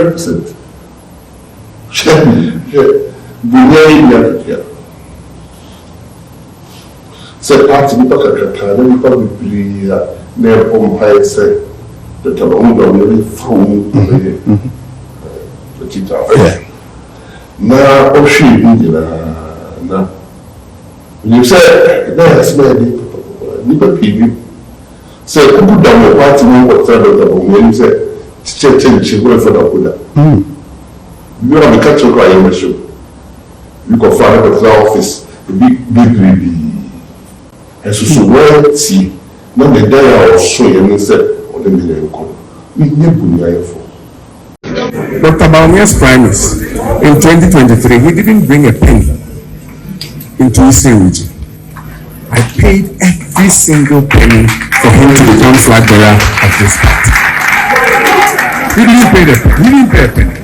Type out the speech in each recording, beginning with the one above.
100%. So party people can probably near Umpire say that the only from the guitar. Now, oh, she now. You say that's maybe people. So, who put down the party what when you say, change for the Buddha. You have a catch cry in the show. You can find out the office, the big and so well see, not the day or so, and said, or the million call. We never for. Dr. Bawumia's primaries in 2023, he didn't bring a penny into his region. I paid every single penny for him to become flag bearer of this party. He didn't pay a penny.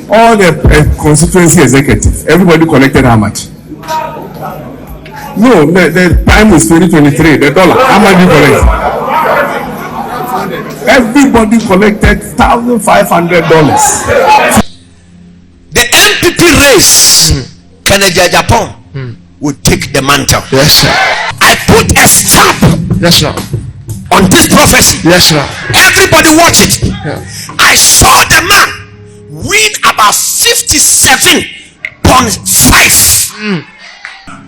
All the constituency executive, everybody collected how much? No, the time was 2023, the dollar. How much did you collect? Everybody collected $1,500. The NPP race, Agyapong would take the mantle. Yes, sir. I put a stamp. Yes, sir. On this prophecy. Yes, sir. Everybody watch it. Yeah. I saw the man win about 57.5.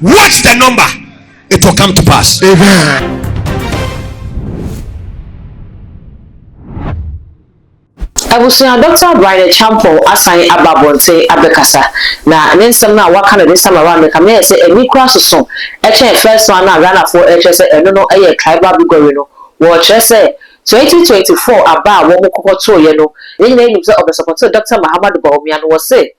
Watch the number. It will come to pass. Amen. I was saying, Dr. Brian Champo assign Ababonte Abekasa. Now, and then some now what kind of this time around the camera say a new cross song. Actually, first one now ran for HS and no a tribal bigorino. Watch say 2024 about what Mokoto, you know. The name of the supporter Dr. Muhammad Bawumia was say.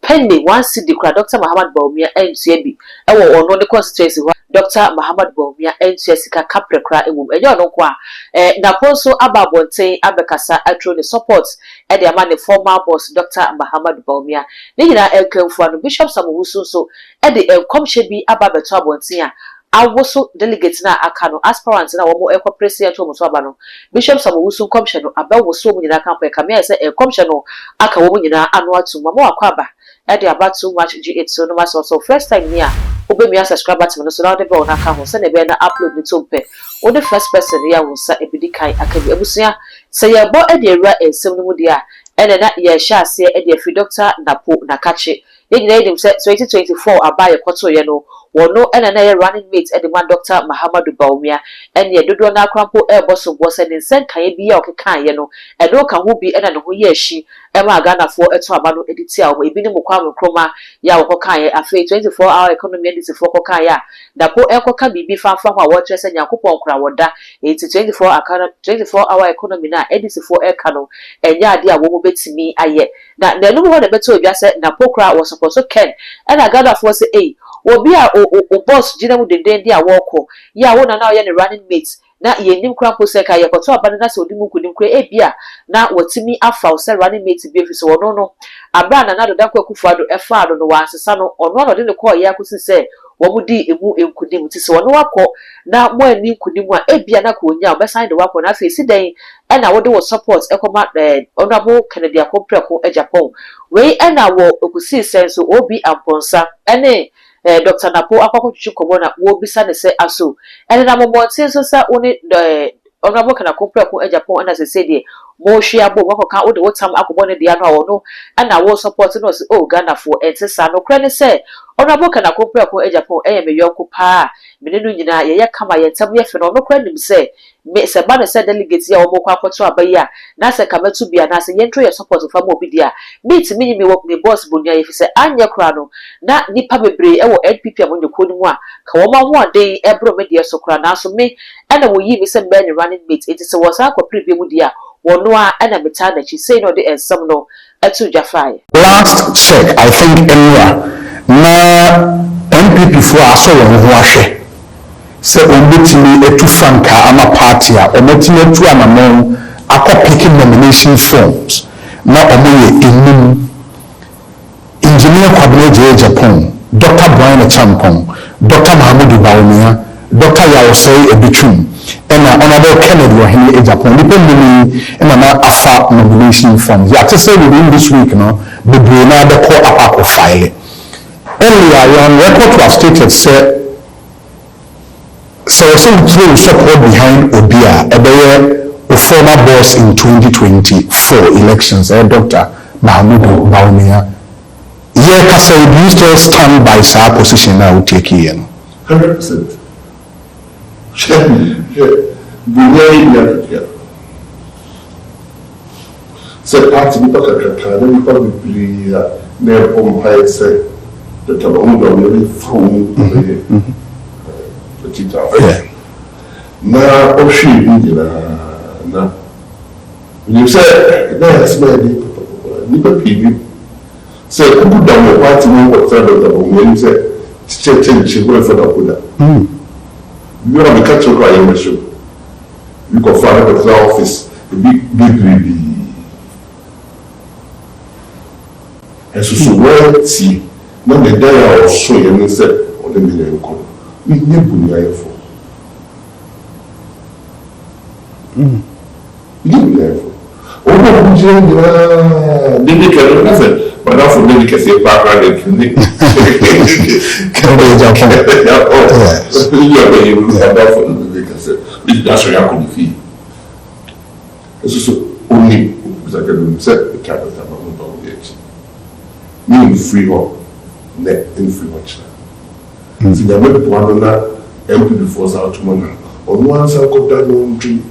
Pending one city, Dr. Muhammad Bawumia and CB. I will know the constituency. Dr. Muhammad Bawumia and Jessica Caprecra and Yonokwa. NAPO so Ababonte Abekasa actually supports at the man the former boss Dr. Muhammad Bawumia. Nina Elkem for Bishop Samusu so at the come should be Ababeto Bontia. I was so delegates na akano aspirants na wamo ekwa president omo so abano Bishop Samusu commission aba wo so nyina campaign kamia say e commission aka wo nyina anu atu mama akwaba e dey about too much G8 so no matter so first time here obemi subscriber to no so now dey be on aka ho say na be na upload ni to pe o the first person here wo sa ebidi kai akabi ebusia say ye bo e dey ra ensem no mu dia e na ye sha ase e dey fi Dr. NAPO na kache ye nyina dem say 2024 aba ye kwoto ye no wono ena na running mate e the man Dr. Muhammad Bawumia ene ye dodo na krampo e boso boso ne nsen kan ye bia okekan ye no e do kan ho bi ena ne ho ye ahyi e ma Ghana fo eto aba no editi a wo ebi ne mokwa mkroma ya wo kan ye afi 24-hour economy editi fo kokan ya dapo e koka bibi fanfa ho a wo trese Nyankopon kra woda eti 24-hour economy na editi fo e kano enya ade a wo mo betimi aye na no mo de beto obia se na pokra wo suppose so ken ena Ghana fo se obi a o boss gina mu denden dia woko ya wo na na ye ne running mate na ye nim krampo se ka ye koto aba na se odimu kunim kre bia na watimi afa se running mate bi fi so wono no abra na do da kwakufu ado efa ado no wansesa no ono no de ne call ye akusi se wo mudi emu enkunim ti se wono wakọ na mo ani kunim a bia na ko onya obesan de wakọ na fe si den e na wo de wo support ekoma honorable Kennedy Akompreko Agyapong we e na wo okusi sense obi amponsa ene Dr. NAPO akoko chuchu komona wo bisa ne se aso ene na momonte so sa oni honorable Kennedy Akompreko Agyapong na se de mo hwia bo wako ka wo de wotam akobɔ ne de anu a wo no ana wo support no se Ghana fo entesa no kra ne se honorable Kennedy Akompreko Agyapong me yonko pa me ne no nyina ye kama ye ntam ye fe no kra nim se me se ba ne se delegate ya wo mo kwa akoto abayi a na se kamatu bia na se yentro ye support fa mo bi dia meet me nyimi wo me boss bonia ye fi se anya kra no na nipa bebre e wo NPP amonye ko nimu a ka wo ma ho aden e bro me de so kra na so me ana wo yi me se be ne running mate enti se wo sa kwa preview mu dia wono a ana meta na chi say no de ensam no etu jafai. Last check I think anywhere na NPP for aso wo ho ahwe se ometimi etu franka ama party a ometimi etu amamon akọ picking nomination forms na omoye enum engineer Kwabena Agyapong, Dr. Brian Champo, Dr. Muhammad Bawumia, Dr. Yao say a bichum and honorable Kennedy Wahini Agyapong depending and an afa nomination form. Yeah, to say within this week, the Bruna the court apart file. Earlier on record to have stated so some support behind Obia, a former boss in 2024 elections, Dr. Bawumia. Yeah, Kasa, do you still stand by our position now taking 100%. So, party people can probably NAPO say that the Bawumia from the cheetah. Now, oh, she na. You say that's my nipper people. Say, who put down the party what side of the Bawumia? You say, change going for the Buddha. You have a catch up in the show. You can find the office, the big. And so, well, see, when the day or so, you said, or the million call. We never be for. They can nothing, but now for me, can say background and can you are very about for the can say, that's why I couldn't feel. This is only because I can set the capital about it. Meaning free or net in free much. So they went to one another, empty before Southman. On one side, got that long tree.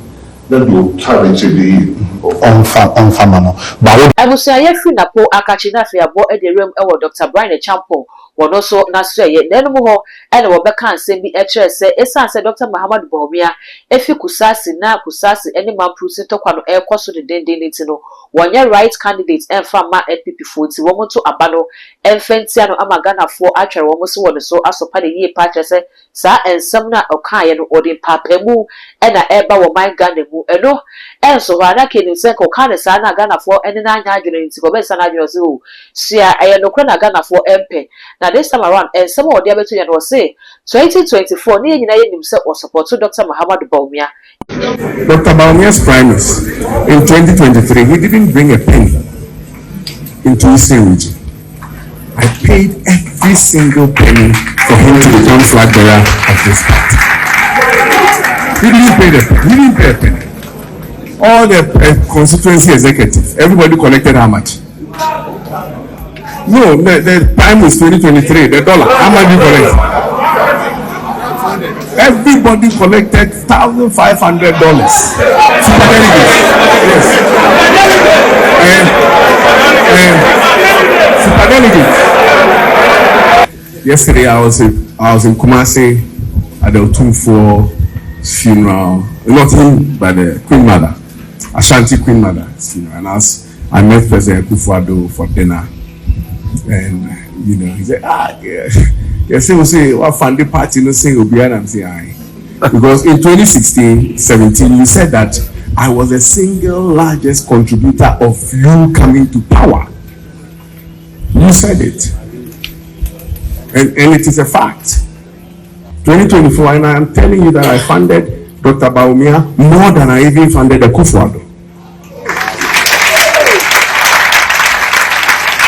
That will challenge the on famano. But I will say, if you NAPO Akachina Fia bought at the room over Dr. Brian Agyapong, one also Nasra yet, then more, and Rebecca and send me a chair, say, Essa said Dr. Muhammad Bawumia, if you kusasi na kusasi, any man proceed to Quano air cost to the Dendinitino, 1 year right candidates and farmer NPP 40, woman to Abano, and Fentiano Amagana for Archer, almost one so as a party year patch, say, Sir and Sumner or Kayan or the Papemu, and a eba or my gun and no, and so I can say, Kokana Sana Gana for any 900 in Sigobesana Zoo. See, I am no Krana Gana for MP. Now, this time around, and some of the other two will say 2024 near United himself was support to Dr. Muhammad Bawumia. Dr. Bawumia's primaries in 2023, he didn't bring a penny into Eastern region. I paid every single penny for him to become flag bearer of this party. He didn't pay a penny. All the constituency executive, everybody collected how much? No, the time was 2023, the dollar. How much did you collect? Everybody collected $1,500. Super delegates. Yes. Super delegates. Yesterday I was in Kumasi at the Otumfuo funeral, not him, but the Queen Mother, Ashanti Queen Mother's funeral, and I met President Kufuor for dinner. And he said, yes, we say what fund the party no say Obiara and say I. Because in 2016-17 you said that I was the single largest contributor of you coming to power. You said it. And it is a fact. 2024, and I am telling you that I funded Dr. Bawumia more than I even funded the Kufuor.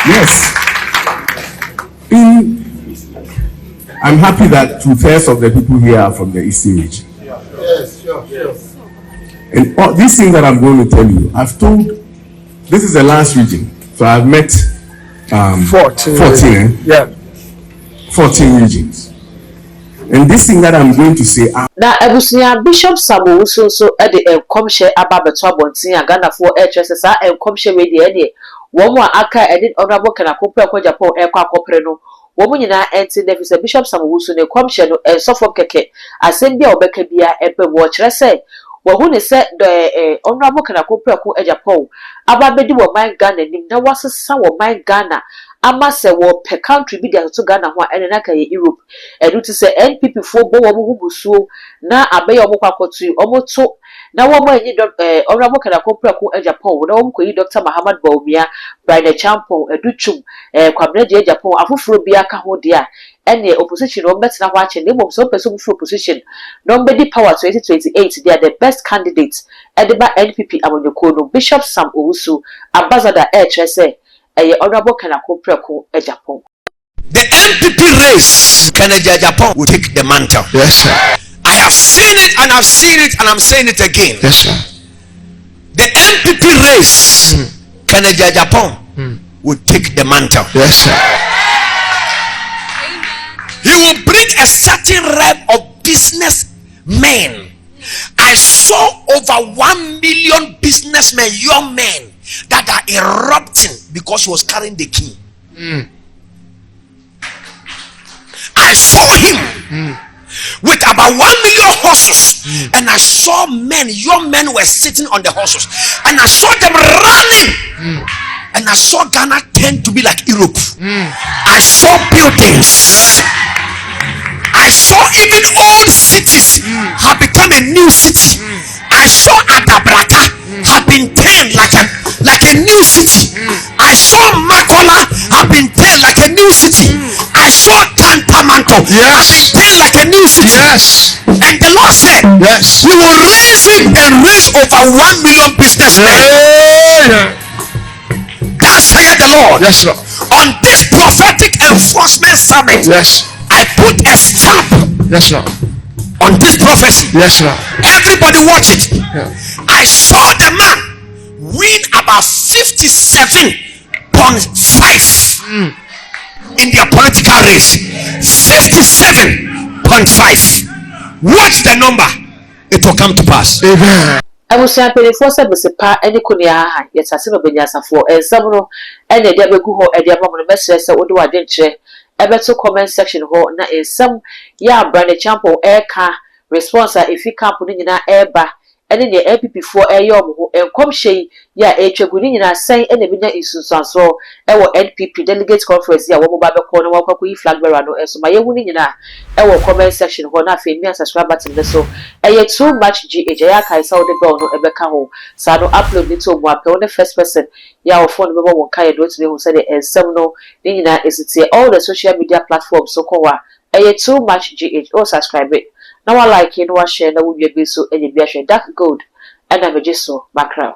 Yes. I'm happy that 2/3 of the people here are from the Eastern region. Yes, sure. And all these things that I'm going to tell you, I've told, this is the last region. So I've met 14 regions. And this thing that I'm going to say. Now, Ebusia Bishop Samu so at the comshare about the Twabontia, Ghana for HSSR and comshare radio. One more aka edit honorable Kanakopra Japan Aircraft Copreno. Woman in our anti nephews, Bishop Samu so ne comshare and soft keke. I send your Beckabia and watch. I say, well, when they said the honorable Kanakopra Japan, about Bedi were my Ghana, and there was a son of my Ghana. I must say, well, per country be there to Ghana, and in Europe. And to say, NPP for Bowo so now I bay almost to now one more honorable Kanakopra Japan, no Dr. Muhammad Bawumia, Brian Agyapong, a Duchum, Kwabna Japan, Afufro Biaka Hodia, any opposition or better now watching them of so person for opposition. Nobody power 2028, they are the best candidates. Edeba NPP Amonyokono, Bishop Sam Owusu, Ambassador HSA, a honorable Kanako Preko, Agyapong. The NPP race, Agyapong will take the mantle. Yes, sir. I have seen it and I've seen it and I'm saying it again. Yes, sir. The NPP race, Agyapong will take the mantle. Yes, sir. He will bring a certain realm of businessmen. I saw over 1 million businessmen, young men, that are erupting because he was carrying the key. I saw him with about 1 million horses, and I saw men, young men were sitting on the horses, and I saw them running, and I saw Ghana tend to be like Europe. I saw buildings. I saw even old cities have become a new city. I saw Adabraka have been turned like a new city. I saw Makola have been turned like a new city. I saw Kantamanto have been turned like a new city. Yes. And the Lord said, Yes. we will raise him and raise over 1 million businessmen. Thus saith the Lord. Yes, Lord. On this prophetic enforcement summit, Yes. I put a stamp Yes, Lord. on this prophecy. Yes, Lord. Everybody watch it. Yeah. I saw the man win about 57.5 in their political race. 57.5. Watch the number. It will come to pass. Amen. I was saying for service pa any kunia yet as no benyasa for and some no and the debago and the amount of messages that would do a denture. Ebeto comment section ho na some ya brand champo air car response if you can't put in airba and in the APP for air yom and come she ya a chaguni saying any binya issues and so our NPP delegate conference ya wobaba corner walk flag bearer no so my winning our comment section ho na fe me subscribe button so too much GH ya kai saw the bell no ebeka ho sa no upload it to mo apel the first person ya phone be mo kai do to be who said and some no is it all the social media platforms so kwa too much GH or subscribe it now I like you know share na we be so any be dark gold and I'm just so background.